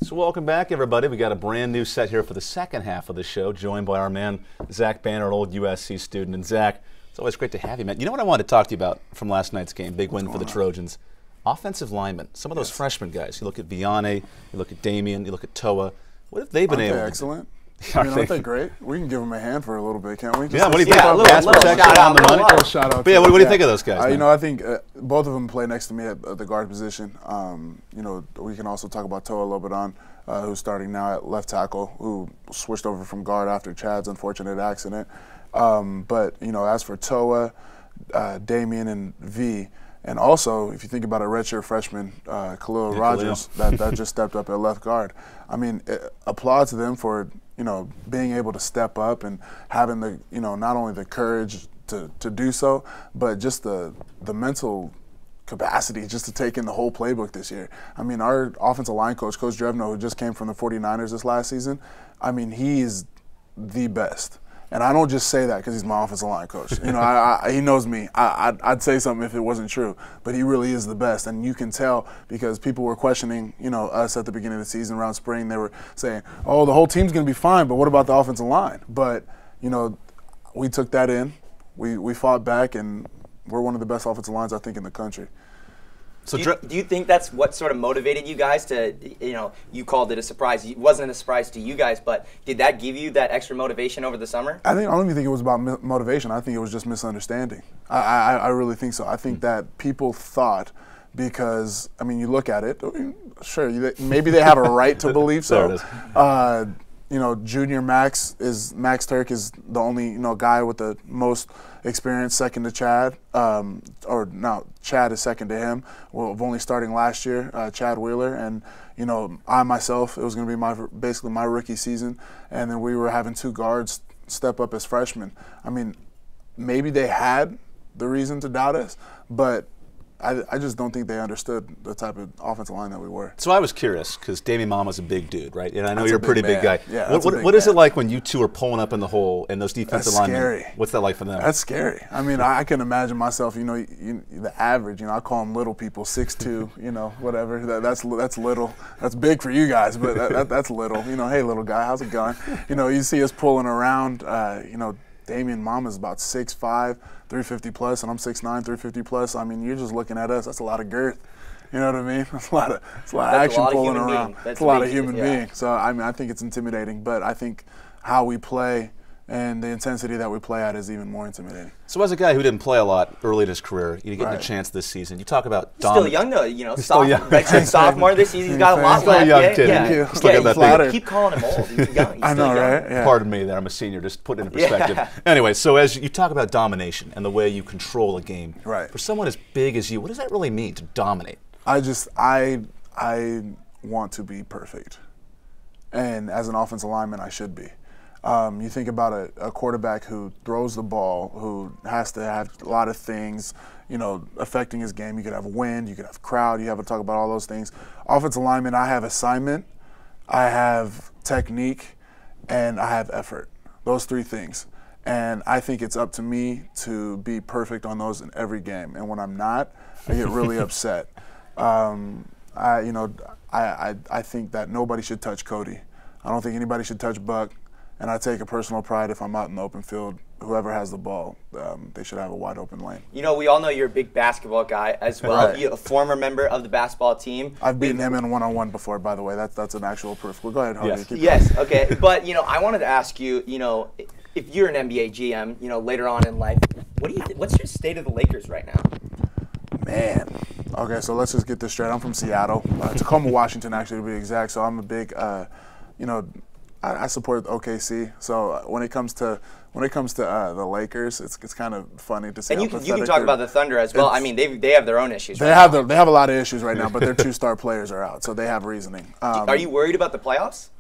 So welcome back, everybody. We got a brand new set here for the second half of the show, joined by our man, Zach Banner, an old USC student. And Zach, it's always great to have you, man. You know what I wanted to talk to you about from last night's game, big win for the Trojans? Offensive linemen, some of those freshman guys. You look at Vianney, you look at Damian, you look at Toa. What have they been able to do? Excellent. I mean, aren't they great? We can give them a hand for a little bit, can't we? Yeah, what do you think? Pass protection on the money? Shout out. But yeah, what do you think of those guys? You know, I think both of them play next to me at the guard position. You know, we can also talk about Toa a little bit on, who's starting now at left tackle, who switched over from guard after Chad's unfortunate accident. But, you know, as for Toa, Damian, and V, and also, if you think about a redshirt freshman, Khalil Rogers, that just stepped up at left guard. I mean, applaud to them for, you know, being able to step up and having the, you know, not only the courage to do so, but just the mental capacity just to take in the whole playbook this year. I mean, our offensive line coach, Coach Drevno, who just came from the 49ers this last season, I mean, he's the best. And I don't just say that because he's my offensive line coach. You know, he knows me. I'd say something if it wasn't true, but he really is the best. And you can tell because people were questioning, you know, us at the beginning of the season around spring. They were saying, oh, the whole team's going to be fine, but what about the offensive line? But, you know, we took that in. We fought back, and we're one of the best offensive lines, I think, in the country. So do you think that's what sort of motivated you guys to, you know, you called it a surprise. It wasn't a surprise to you guys, but did that give you that extra motivation over the summer? I don't even think it was about motivation. I think it was just misunderstanding. I really think so. I think that people thought because, I mean, you look at it, sure, maybe they have a right to believe so. There it is. You know, Junior Max Turk is the only, you know, guy with the most experience, second to Chad. Or no, Chad is second to him. Well, only starting last year, Chad Wheeler, and you know, I myself, it was going to be basically my rookie season, and then we were having two guards step up as freshmen. I mean, maybe they had the reason to doubt us, but I just don't think they understood the type of offensive line that we were. So I was curious because Damian Mama's a big dude, right? And I know you're a pretty big guy. Yeah, what is it like when you two are pulling up in the hole and those defensive linemen? That's scary. What's that like for them? That's scary. I mean, I can imagine myself, you know, the average, you know, I call them little people, 6'2", you know, whatever. That's little. That's big for you guys, but that's little. You know, hey, little guy, how's it going? You know, you see us pulling around, you know, Damian Mama's about 6'5", 350 plus, and I'm 6'9", 350 plus. I mean, you're just looking at us. That's a lot of girth. You know what I mean? That's a lot of action pulling around. That's a lot of human being. So I mean, I think it's intimidating, but I think how we play and the intensity that we play at is even more intimidating. So as a guy who didn't play a lot early in his career, you get a chance this season. You talk about still young though, you know, sophomore this season. He's got a lot left. Young kid. Yeah. Keep calling him old. He's young. He's I know, young. right? Yeah. Pardon me that I'm a senior, just put it in perspective. Anyway, so as you talk about domination and the way you control a game, for someone as big as you, what does that really mean to dominate? I want to be perfect. And as an offensive lineman, I should be. You think about a quarterback who throws the ball, who has to have a lot of things, you know, affecting his game. You could have wind, you could have crowd, you have to talk about all those things. Offensive lineman, I have assignment, I have technique, and I have effort. Those three things. And I think it's up to me to be perfect on those in every game. And when I'm not, I get really upset. I think that nobody should touch Cody. I don't think anybody should touch Buck. And I take a personal pride if I'm out in the open field, whoever has the ball, they should have a wide open lane. You know, we all know you're a big basketball guy as well. You're a former member of the basketball team. I've beaten him in one-on-one before, by the way. That's an actual proof. Well, go ahead, Hogan. Yes, okay. But, you know, I wanted to ask you, you know, if you're an NBA GM, you know, later on in life, what's your state of the Lakers right now? Man. Okay, so let's just get this straight. I'm from Seattle, Tacoma, Washington, actually, to be exact. So I'm a big, you know, I support OKC. So when it comes to the Lakers, it's kind of funny to see. And you can talk about the Thunder as well. I mean, they have their own issues. They have a lot of issues right now, but their two-star players are out, so they have reasoning. Are you worried about the playoffs?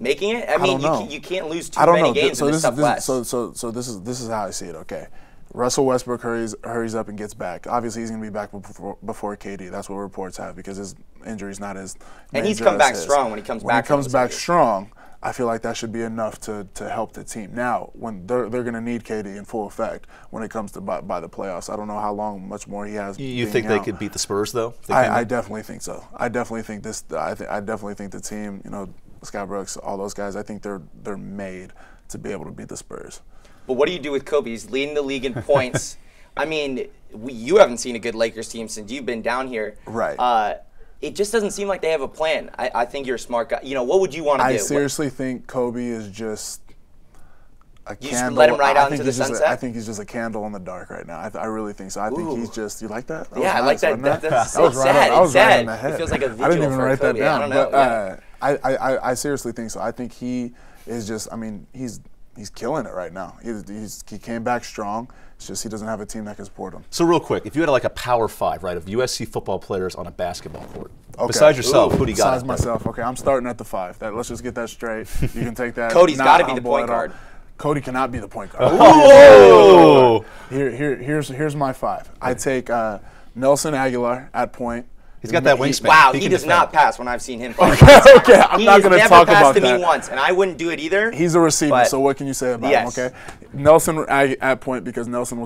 Making it? I mean, you can't lose too many games in this tough West. So this is how I see it. Okay. Russell Westbrook hurries up and gets back. Obviously, he's going to be back before KD. That's what reports have because his injury's not as and he's come back strong when he comes back. When he comes back strong, I feel like that should be enough to help the team. Now, when they're going to need KD in full effect when it comes to by the playoffs. I don't know how much more he has. You think they could beat the Spurs though? I definitely think so. I definitely think I definitely think the team, Scott Brooks, all those guys, I think they're made to be able to beat the Spurs. But what do you do with Kobe? He's leading the league in points. I mean, you haven't seen a good Lakers team since you've been down here. Right. It just doesn't seem like they have a plan. I think you're a smart guy. What would you want to do? I seriously think Kobe is just a you candle. Just let him ride out into the sunset? I think he's just a candle in the dark right now. I really think so. I think he's just. You like that? Yeah, I like that. That's so sad. I was right sad. on the head. It feels like a vigil I didn't even for write Kobe. that down. I don't know. But I seriously think so. I think he is just. I mean, he's killing it right now. He came back strong. It's just he doesn't have a team that can support him. So real quick, if you had like a power 5, right, of USC football players on a basketball court, besides yourself, who do you got? Besides myself, okay, I'm starting at the 5. Let's just get that straight. You can take that. Cody's got to be the point guard. Cody cannot be the point guard. Oh! Here's my 5. I take Nelson Aguilar at point. He's got that wingspan. Wow, he does not pass when I've seen him play. Okay, I'm not going to talk about that. He's never passed to me once, and I wouldn't do it either. He's a receiver, so what can you say about him? Okay, Nelson at point because Nelson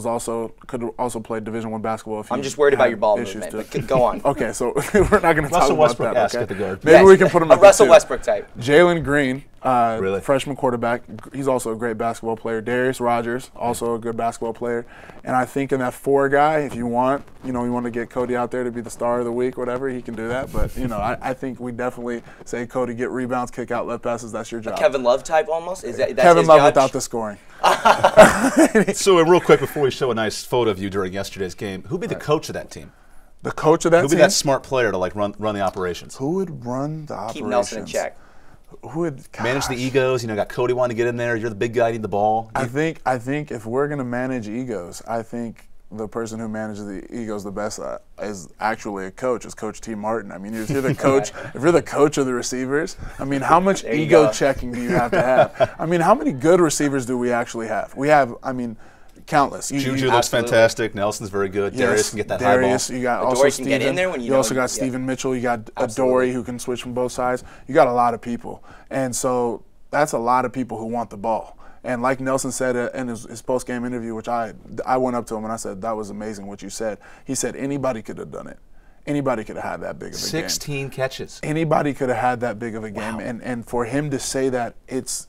could also play Division I basketball. I'm just worried about your ball movement. But go on. Okay, so we're not going to talk about that. Okay? At the guard. Maybe we can put him a at Russell 2. Westbrook type. Jalen Green, really? Freshman quarterback. He's also a great basketball player. Darius Rogers, also a good basketball player. And I think in that 4 guy, if you want, you want to get Cody out there to be the star of the week, whatever, he can do that. But I think we definitely say, Cody, get rebounds, kick out, let passes. That's your job. A Kevin Love type almost. That's Kevin Love without the scoring. So real quick before we show a nice photo of you during yesterday's game, who'd be the coach of that team? The coach of that team? Who'd be that smart player to like run the operations? Who would run the operations? Keep Nelson in check. Who would manage the egos? Got Cody wanting to get in there. You're the big guy, need the ball. I think if we're gonna manage egos, I think the person who manages the egos the best is actually a coach. Is Coach T. Martin. I mean, if you're the coach, if you're the coach of the receivers, I mean, how much ego checking do you have to have? I mean, how many good receivers do we actually have? We have, countless. Juju looks fantastic. Nelson's very good. Yes, Darius can get that high ball. You got also Steven. Get in there when you also got Steven Mitchell. You got Adoree who can switch from both sides. You got a lot of people, and so that's a lot of people who want the ball. And like Nelson said in his post-game interview, which I went up to him and I said, that was amazing what you said. He said anybody could have done it. Anybody could have had that big of a game. 16 catches. Anybody could have had that big of a game. Wow. And for him to say that, it's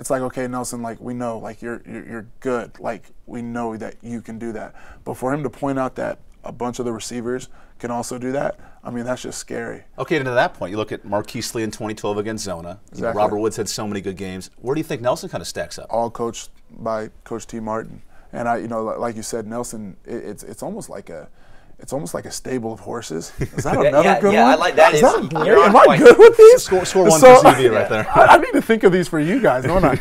like, okay, Nelson, like we know, like you're good. Like we know that you can do that. But for him to point out that a bunch of the receivers can also do that, I mean, that's just scary. Okay, and to that point, you look at Marquise Lee in 2012 against Zona. Exactly. Robert Woods had so many good games. Where do you think Nelson kind of stacks up? All coached by Coach T. Martin. And like you said, Nelson, it's almost like a stable of horses. Is that another good one? Yeah, I like that. Am I good with these? Score one for TV right there. I need to think of these for you guys, don't I?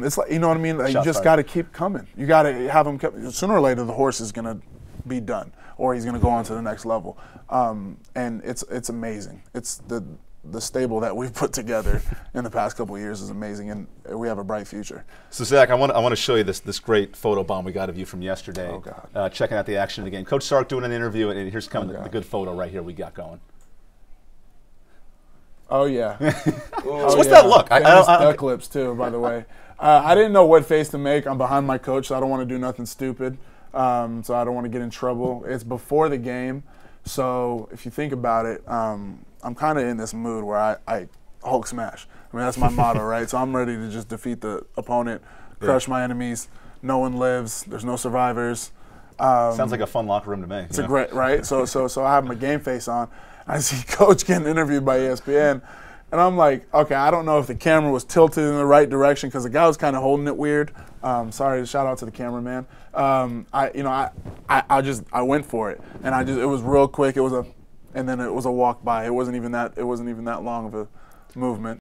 It's like, you know what I mean? Like, you just got to keep coming. You got to have them come. Sooner or later, the horse is going to be done, or he's going to go on to the next level. And it's amazing. It's the stable that we've put together in the past couple of years is amazing, and we have a bright future. So Zach, I want to show you this great photo bomb we got of you from yesterday. Oh God! Checking out the action of the game. Coach Sark doing an interview, and here's coming the good photo right here we got going. Oh yeah. So what's that look? Duck lips too, by the way. I didn't know what face to make. I'm behind my coach, so I don't want to do nothing stupid. So I don't want to get in trouble. It's before the game, so if you think about it, I'm kind of in this mood where I Hulk smash. I mean, that's my motto, right? So I'm ready to just defeat the opponent, crush my enemies. No one lives. There's no survivors. Sounds like a fun locker room to me. It's a great, right? So I have my game face on. I see Coach getting interviewed by ESPN, and I'm like, okay, I don't know if the camera was tilted in the right direction because the guy was kind of holding it weird. Sorry, shout out to the cameraman. I went for it, and it was real quick. And then it was a walk by. It wasn't even that long of a movement.